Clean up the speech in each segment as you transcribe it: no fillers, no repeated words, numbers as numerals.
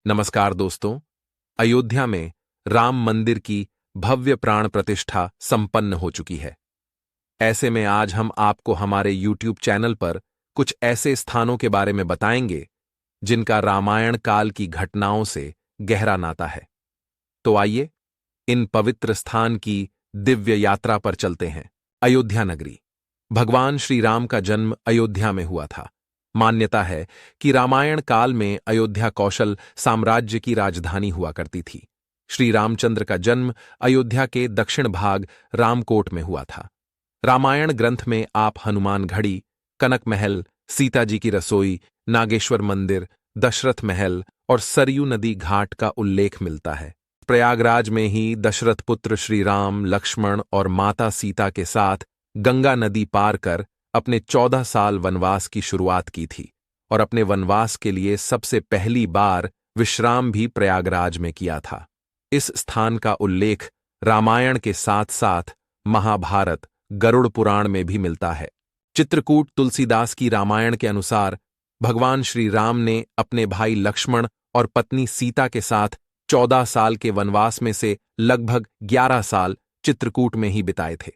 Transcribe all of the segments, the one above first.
नमस्कार दोस्तों। अयोध्या में राम मंदिर की भव्य प्राण प्रतिष्ठा संपन्न हो चुकी है। ऐसे में आज हम आपको हमारे YouTube चैनल पर कुछ ऐसे स्थानों के बारे में बताएंगे जिनका रामायण काल की घटनाओं से गहरा नाता है। तो आइए इन पवित्र स्थान की दिव्य यात्रा पर चलते हैं। अयोध्या नगरी। भगवान श्री राम का जन्म अयोध्या में हुआ था। मान्यता है कि रामायण काल में अयोध्या कौशल साम्राज्य की राजधानी हुआ करती थी। श्री रामचंद्र का जन्म अयोध्या के दक्षिण भाग रामकोट में हुआ था। रामायण ग्रंथ में आप हनुमान घड़ी, कनक महल, सीता जी की रसोई, नागेश्वर मंदिर, दशरथ महल और सरयू नदी घाट का उल्लेख मिलता है। प्रयागराज में ही दशरथ पुत्र श्री राम, लक्ष्मण और माता सीता के साथ गंगा नदी पार कर अपने 14 साल वनवास की शुरुआत की थी और अपने वनवास के लिए सबसे पहली बार विश्राम भी प्रयागराज में किया था। इस स्थान का उल्लेख रामायण के साथ साथ महाभारत, गरुड़ पुराण में भी मिलता है। चित्रकूट तुलसीदास की रामायण के अनुसार भगवान श्री राम ने अपने भाई लक्ष्मण और पत्नी सीता के साथ 14 साल के वनवास में से लगभग 11 साल चित्रकूट में ही बिताए थे।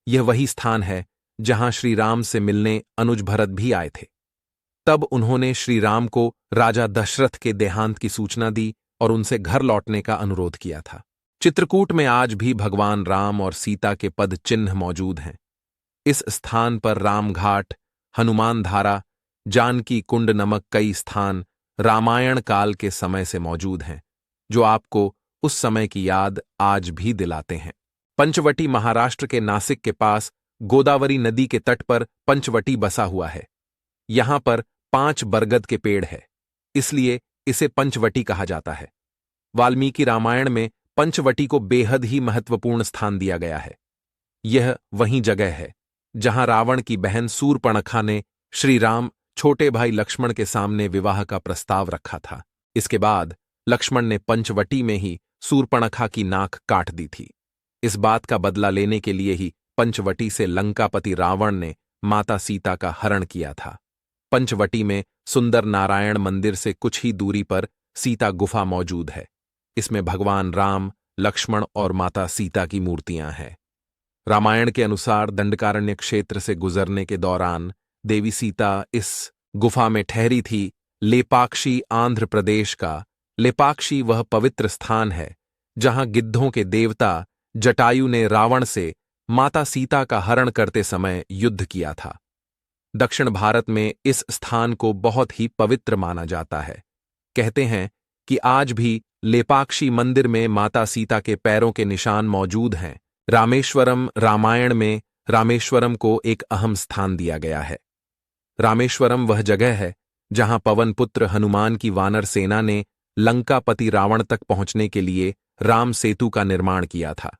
यह वही स्थान है जहां श्री राम से मिलने अनुज भरत भी आए थे। तब उन्होंने श्री राम को राजा दशरथ के देहांत की सूचना दी और उनसे घर लौटने का अनुरोध किया था। चित्रकूट में आज भी भगवान राम और सीता के पद चिन्ह मौजूद हैं। इस स्थान पर रामघाट, हनुमान धारा, जानकी कुंड नमक कई स्थान रामायण काल के समय से मौजूद हैं, जो आपको उस समय की याद आज भी दिलाते हैं। पंचवटी महाराष्ट्र के नासिक के पास गोदावरी नदी के तट पर पंचवटी बसा हुआ है। यहां पर 5 बरगद के पेड़ है, इसलिए इसे पंचवटी कहा जाता है। वाल्मीकि रामायण में पंचवटी को बेहद ही महत्वपूर्ण स्थान दिया गया है। यह वही जगह है जहां रावण की बहन शूर्पणखा ने श्री राम छोटे भाई लक्ष्मण के सामने विवाह का प्रस्ताव रखा था। इसके बाद लक्ष्मण ने पंचवटी में ही शूर्पणखा की नाक काट दी थी। इस बात का बदला लेने के लिए ही पंचवटी से लंकापति रावण ने माता सीता का हरण किया था। पंचवटी में सुंदर नारायण मंदिर से कुछ ही दूरी पर सीता गुफा मौजूद है। इसमें भगवान राम, लक्ष्मण और माता सीता की मूर्तियां हैं। रामायण के अनुसार दंडकारण्य क्षेत्र से गुजरने के दौरान देवी सीता इस गुफा में ठहरी थी। लेपाक्षी आंध्र प्रदेश का लेपाक्षी वह पवित्र स्थान है जहां गिद्धों के देवता जटायु ने रावण से माता सीता का हरण करते समय युद्ध किया था। दक्षिण भारत में इस स्थान को बहुत ही पवित्र माना जाता है। कहते हैं कि आज भी लेपाक्षी मंदिर में माता सीता के पैरों के निशान मौजूद हैं। रामेश्वरम रामायण में रामेश्वरम को एक अहम स्थान दिया गया है। रामेश्वरम वह जगह है जहां पवन पुत्र हनुमान की वानर सेना ने लंकापति रावण तक पहुंचने के लिए राम सेतु का निर्माण किया था।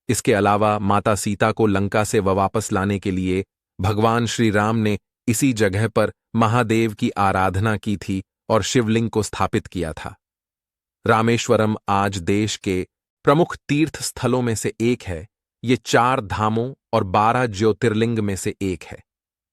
इसके अलावा माता सीता को लंका से वापस लाने के लिए भगवान श्री राम ने इसी जगह पर महादेव की आराधना की थी और शिवलिंग को स्थापित किया था। रामेश्वरम आज देश के प्रमुख तीर्थ स्थलों में से एक है। ये 4 धामों और 12 ज्योतिर्लिंग में से एक है।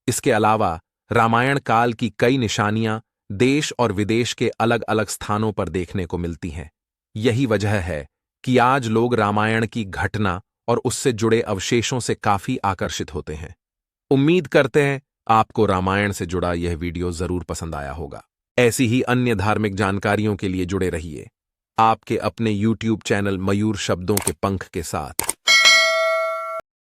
इसके अलावा रामायण काल की कई निशानियां देश और विदेश के अलग अलग स्थानों पर देखने को मिलती हैं। यही वजह है कि आज लोग रामायण की घटना और उससे जुड़े अवशेषों से काफी आकर्षित होते हैं। उम्मीद करते हैं आपको रामायण से जुड़ा यह वीडियो जरूर पसंद आया होगा। ऐसी ही अन्य धार्मिक जानकारियों के लिए जुड़े रहिए आपके अपने YouTube चैनल मयूर शब्दों के पंख के साथ।